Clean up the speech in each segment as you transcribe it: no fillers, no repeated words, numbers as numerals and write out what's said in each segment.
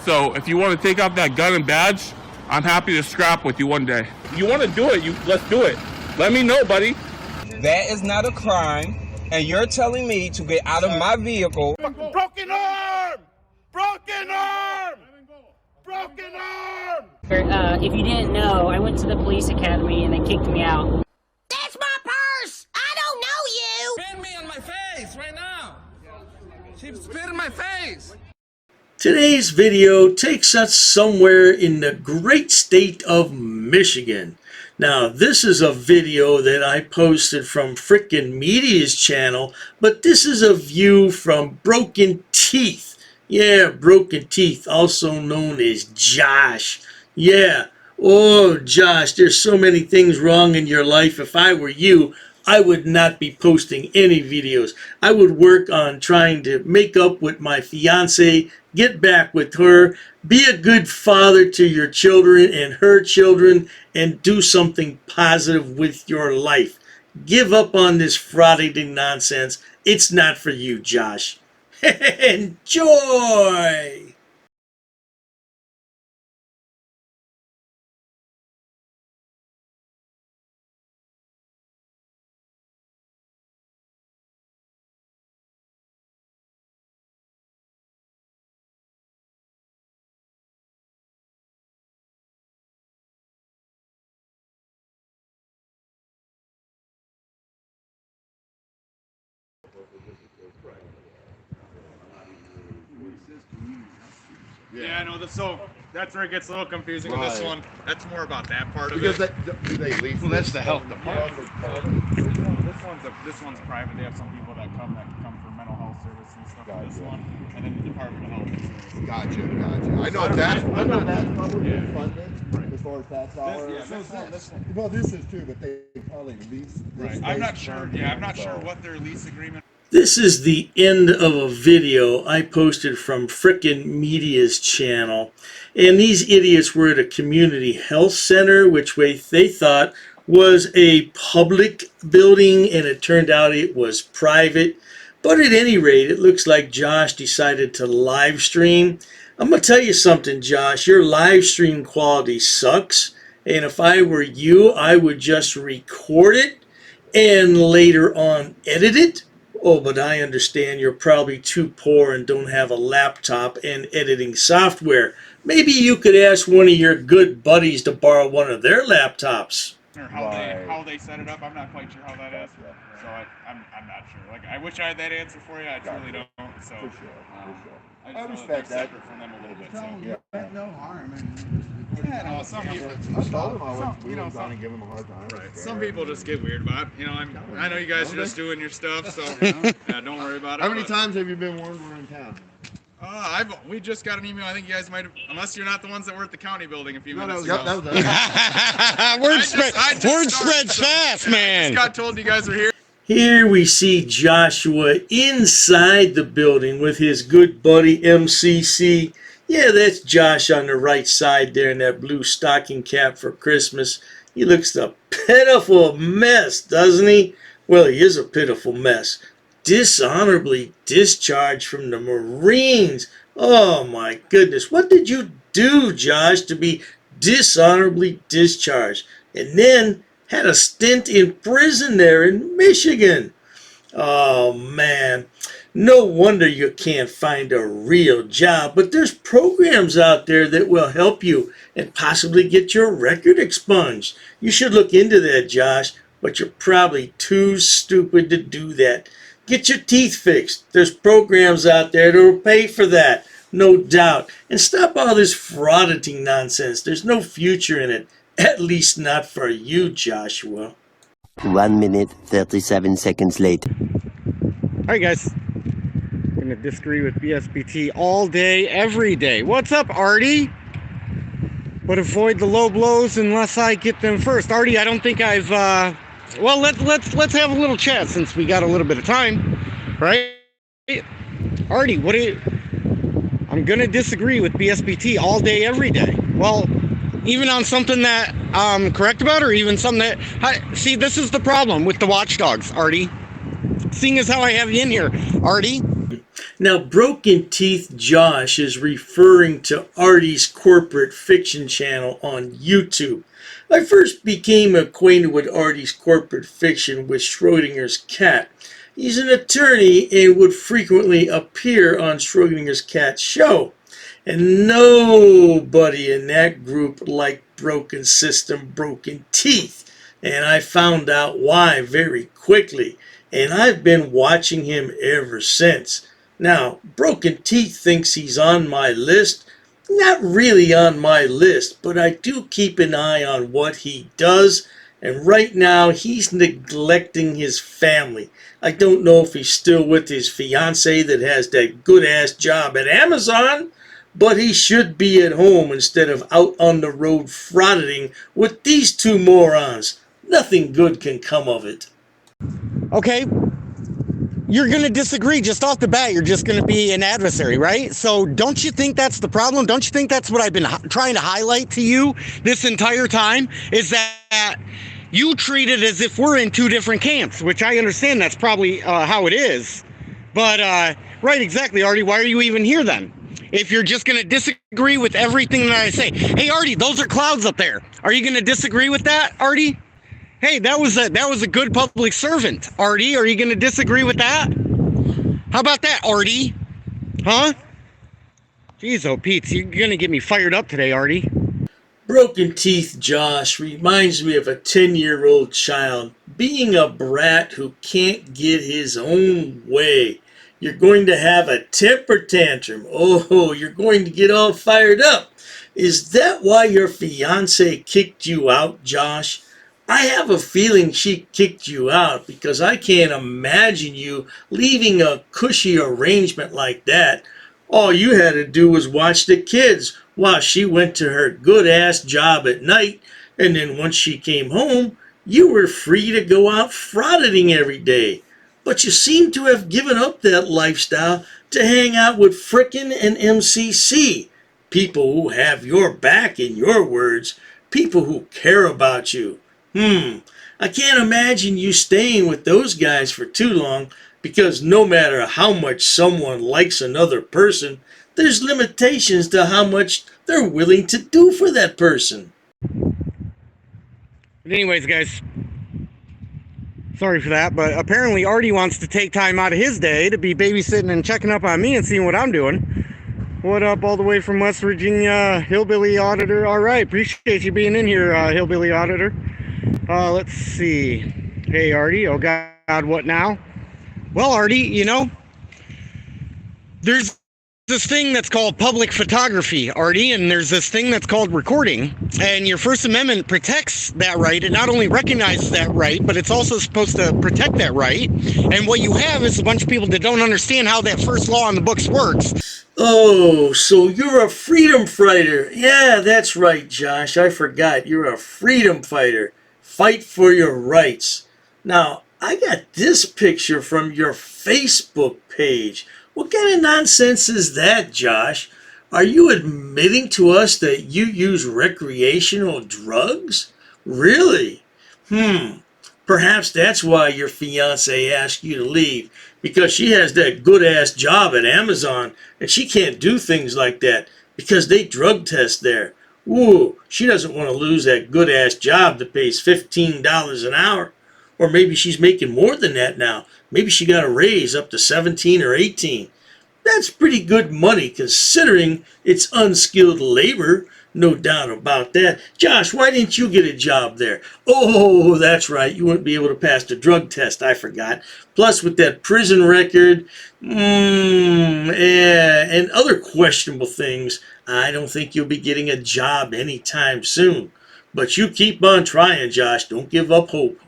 So if you want to take out that gun and badge, I'm happy to scrap with you one day. You want to do it, let's do it. Let me know, buddy. That is not a crime, and you're telling me to get out of my vehicle. Broken arm! Broken arm! Broken arm! If you didn't know, I went to the police academy and they kicked me out. That's my purse! I don't know you! Spit me on my face right now! She spit in my face! Today's video takes us somewhere in the great state of Michigan. Now, this is a video that I posted from Frickin' Media's channel, but this is a view from Broken Teeth. Yeah, Broken Teeth, also known as Josh. Yeah, oh Josh, there's so many things wrong in your life. If I were you, I would not be posting any videos. I would work on trying to make up with my fiance, get back with her, be a good father to your children and her children, and do something positive with your life. Give up on this frauditing nonsense. It's not for you, Josh. Enjoy! Yeah, I know. So that's where it gets a little confusing with this one. That's more about that part of because it. Do they lease? Well, that's the health department. This one's private. They have some people that come for mental health service and stuff. Gotcha. This one, and then the Department of Health and Service. Gotcha. I know that's probably funded as far as tax dollars. Well, this is too, but they probably lease. Right. I'm not sure. Yeah, I'm not sure what their lease agreement. This is the end of a video I posted from Frickin' Media's channel. And these idiots were at a community health center, which they thought was a public building, and it turned out it was private. But at any rate, it looks like Josh decided to live stream. I'm going to tell you something, Josh. Your live stream quality sucks. And if I were you, I would just record it and later on edit it. Oh, but I understand you're probably too poor and don't have a laptop and editing software. Maybe you could ask one of your good buddies to borrow one of their laptops. Or how they set it up, I'm not quite sure how that is. So I'm not sure. Like, I wish I had that answer for you. I truly don't. So For sure. I respect that. Separate from them a little bit. So. No harm. Yeah, no, some people. I told them I was going to give them a hard time. Right. Some people just get weird about it. You know, I know you guys are just doing your stuff, so don't worry about it. How many times have you been warned we're in town? We just got an email. I think you guys might have, unless you're not the ones that were at the county building a few minutes ago. ago. Word spreads fast, man. I just got told you guys are here. Here we see Joshua inside the building with his good buddy MCC. Yeah, that's Josh on the right side there in that blue stocking cap for Christmas. He looks a pitiful mess, doesn't he? Well, he is a pitiful mess. Dishonorably discharged from the Marines. Oh my goodness. What did you do, Josh, to be dishonorably discharged? And then had a stint in prison there in Michigan. Oh man. No wonder you can't find a real job, but there's programs out there that will help you and possibly get your record expunged. You should look into that, Josh, but you're probably too stupid to do that. Get your teeth fixed. There's programs out there that will pay for that, no doubt. And stop all this frauditing nonsense. There's no future in it, at least not for you, Joshua. 1 minute, 37 seconds later. All right, guys. I'm going to disagree with BSBT all day, every day. What's up, Artie? But avoid the low blows unless I get them first. Artie, I don't think I've... well, let's have a little chat since we got a little bit of time, right? Artie, what do you... I'm going to disagree with BSBT all day, every day. Well, even on something that I'm correct about, or even something that... See, this is the problem with the watchdogs, Artie. Seeing as how I have you in here, Artie. Now, Broken Teeth Josh is referring to Artie's corporate fiction channel on YouTube. I first became acquainted with Artie's corporate fiction with Schrodinger's cat. He's an attorney and would frequently appear on Schrodinger's cat's show. And nobody in that group liked Broken System, Broken Teeth. And I found out why very quickly. And I've been watching him ever since. Now, Broken Teeth thinks he's on my list. Not really on my list, but I do keep an eye on what he does. And right now, he's neglecting his family. I don't know if he's still with his fiance that has that good-ass job at Amazon, but he should be at home instead of out on the road frauditing with these two morons. Nothing good can come of it. Okay, you're going to disagree just off the bat. You're just going to be an adversary, right? So don't you think that's the problem? Don't you think that's what I've been trying to highlight to you this entire time? Is that you treat it as if we're in two different camps, which I understand that's probably how it is. But, right, exactly, Artie. Why are you even here then? If you're just going to disagree with everything that I say. Hey, Artie, those are clouds up there. Are you going to disagree with that, Artie? Hey, that was a good public servant, Artie. Are you going to disagree with that? How about that, Artie? Huh? Jeez, oh, Pete, you're going to get me fired up today, Artie. Broken Teeth Josh reminds me of a 10-year-old child being a brat who can't get his own way. You're going to have a temper tantrum. Oh, you're going to get all fired up. Is that why your fiance kicked you out, Josh? I have a feeling she kicked you out because I can't imagine you leaving a cushy arrangement like that. All you had to do was watch the kids while she went to her good-ass job at night, and then once she came home, you were free to go out frauditing every day. But you seem to have given up that lifestyle to hang out with frickin' an MCC. People who have your back, in your words. People who care about you. I can't imagine you staying with those guys for too long because no matter how much someone likes another person, there's limitations to how much they're willing to do for that person. But anyways, guys, sorry for that, but apparently Artie wants to take time out of his day to be babysitting and checking up on me and seeing what I'm doing. What up all the way from West Virginia, Hillbilly Auditor? All right, appreciate you being in here, Hillbilly Auditor. Let's see. Hey, Artie. Oh, God, what now? Well, Artie, you know, there's this thing that's called public photography, Artie, and there's this thing that's called recording, and your First Amendment protects that right. It not only recognizes that right, but it's also supposed to protect that right. And what you have is a bunch of people that don't understand how that first law in the books works. Oh, so you're a freedom fighter. Yeah, that's right, Josh. I forgot. You're a freedom fighter. Fight for your rights. Now, I got this picture from your Facebook page. What kind of nonsense is that, Josh? Are you admitting to us that you use recreational drugs? Really? Perhaps that's why your fiance asked you to leave, because she has that good-ass job at Amazon, and she can't do things like that because they drug test there. Ooh, she doesn't want to lose that good-ass job that pays $15 an hour. Or maybe she's making more than that now. Maybe she got a raise up to 17 or 18. That's pretty good money considering it's unskilled labor. No doubt about that. Josh, why didn't you get a job there? Oh, that's right. You wouldn't be able to pass the drug test. I forgot. Plus, with that prison record, and other questionable things, I don't think you'll be getting a job anytime soon. But you keep on trying, Josh. Don't give up hope.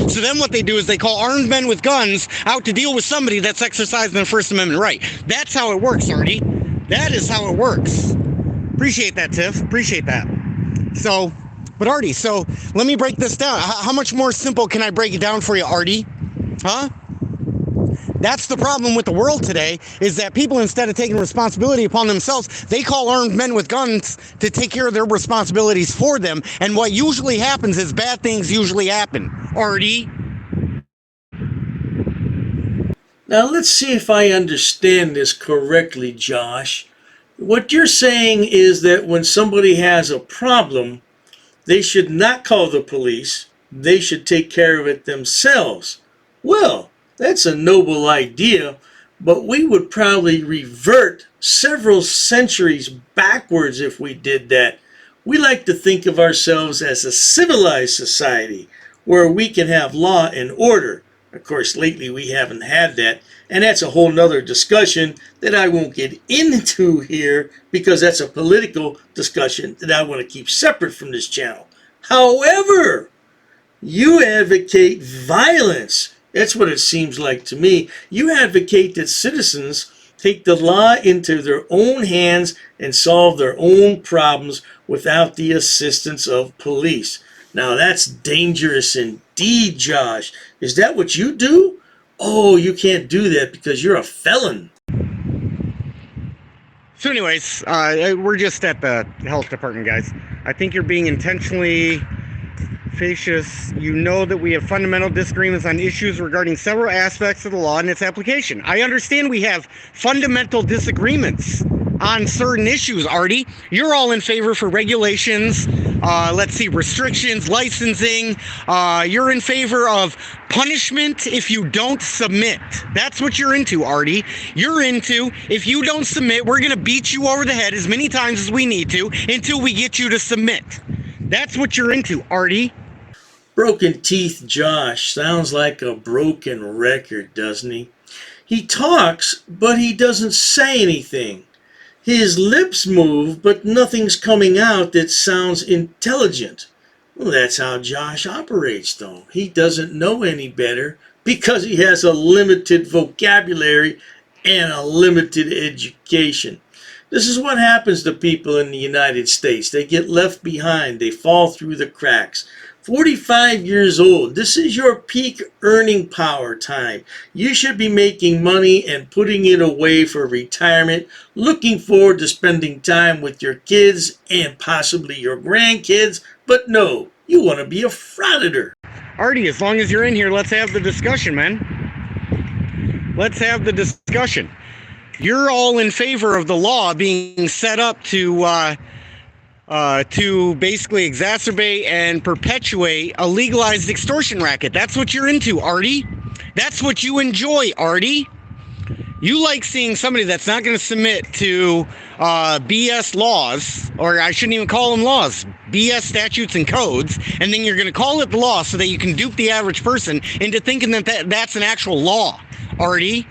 So then what they do is they call armed men with guns out to deal with somebody that's exercising their First Amendment right. That's how it works, Artie. That is how it works. Appreciate that, Tiff. Appreciate that. So, but Artie, so let me break this down. How much more simple can I break it down for you, Artie? Huh? That's the problem with the world today, is that people, instead of taking responsibility upon themselves, they call armed men with guns to take care of their responsibilities for them. And what usually happens is bad things usually happen. Artie? Now let's see if I understand this correctly, Josh. What you're saying is that when somebody has a problem, they should not call the police. They should take care of it themselves. Well, that's a noble idea, but we would probably revert several centuries backwards if we did that. We like to think of ourselves as a civilized society where we can have law and order. Of course, lately we haven't had that, and that's a whole nother discussion that I won't get into here because that's a political discussion that I want to keep separate from this channel. However, you advocate violence. That's what it seems like to me. You advocate that citizens take the law into their own hands and solve their own problems without the assistance of police. Now that's dangerous indeed, Josh. Is that what you do? Oh, you can't do that because you're a felon. So anyways, we're just at the health department, guys. I think you're being intentionally facetious. You know that we have fundamental disagreements on issues regarding several aspects of the law and its application. I understand we have fundamental disagreements on certain issues, Artie. You're all in favor for regulations, let's see, restrictions, licensing. You're in favor of punishment if you don't submit. That's what you're into, Artie. You're into, if you don't submit, we're going to beat you over the head as many times as we need to until we get you to submit. That's what you're into, Artie. Broken Teeth Josh sounds like a broken record, doesn't he? He talks, but he doesn't say anything. His lips move, but nothing's coming out that sounds intelligent. Well, that's how Josh operates, though. He doesn't know any better because he has a limited vocabulary and a limited education. This is what happens to people in the United States. They get left behind. They fall through the cracks. 45 years old. This is your peak earning power time. You should be making money and putting it away for retirement, looking forward to spending time with your kids and possibly your grandkids. But no, you want to be a frauditor. Artie, as long as you're in here, let's have the discussion, man. Let's have the discussion. You're all in favor of the law being set up to basically exacerbate and perpetuate a legalized extortion racket. That's what you're into, Artie. That's what you enjoy, Artie. You like seeing somebody that's not going to submit to BS laws, or I shouldn't even call them laws, BS statutes and codes, and then you're going to call it the law so that you can dupe the average person into thinking that that's an actual law, Artie.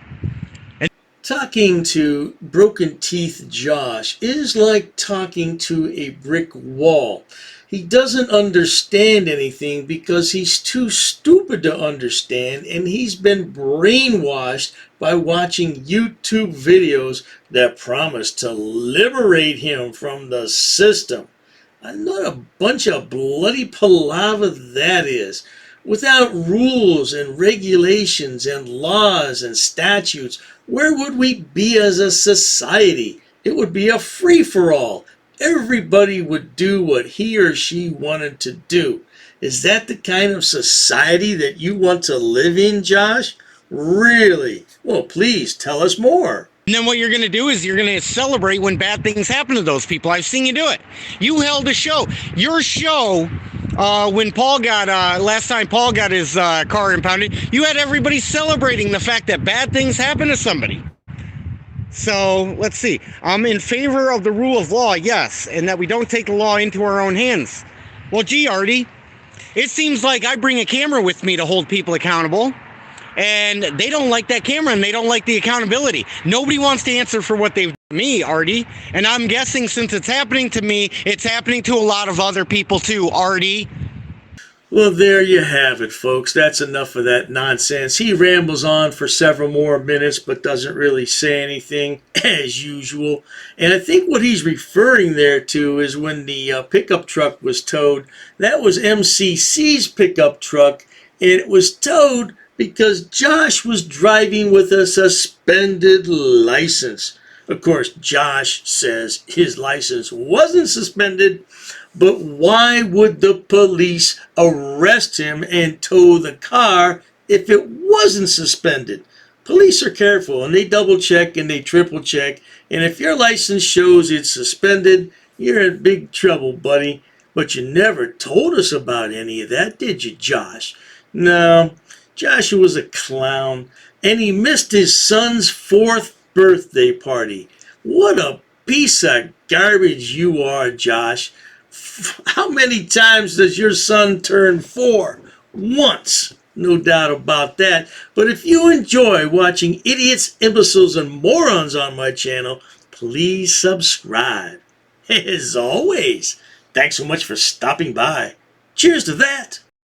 Talking to Broken Teeth Josh is like talking to a brick wall. He doesn't understand anything because he's too stupid to understand, and he's been brainwashed by watching YouTube videos that promise to liberate him from the system. What a bunch of bloody palaver that is. Without rules and regulations and laws and statutes, where would we be as a society? It would be a free-for-all. Everybody would do what he or she wanted to do. Is that the kind of society that you want to live in, Josh? Really? Well, please tell us more. And then what you're going to do is you're going to celebrate when bad things happen to those people. I've seen you do it. You held a show. Your show, when Paul got, last time Paul got his car impounded, you had everybody celebrating the fact that bad things happen to somebody. So, let's see. I'm in favor of the rule of law, yes, and that we don't take the law into our own hands. Well, gee, Artie, it seems like I bring a camera with me to hold people accountable. And they don't like that camera, and they don't like the accountability. Nobody wants to answer for what they've done to me, Artie. And I'm guessing since it's happening to me, it's happening to a lot of other people too, Artie. Well, there you have it, folks. That's enough of that nonsense. He rambles on for several more minutes, but doesn't really say anything, as usual. And I think what he's referring there to is when the pickup truck was towed. That was MCC's pickup truck, and it was towed because Josh was driving with a suspended license. Of course, Josh says his license wasn't suspended, but why would the police arrest him and tow the car if it wasn't suspended? Police are careful, and they double check and they triple check. And if your license shows it's suspended, you're in big trouble, buddy. But you never told us about any of that, did you, Josh? No, Joshua was a clown, and he missed his son's 4th birthday party. What a piece of garbage you are, Josh. How many times does your son turn 4? Once. No doubt about that. But if you enjoy watching idiots, imbeciles, and morons on my channel, please subscribe. As always, thanks so much for stopping by. Cheers to that.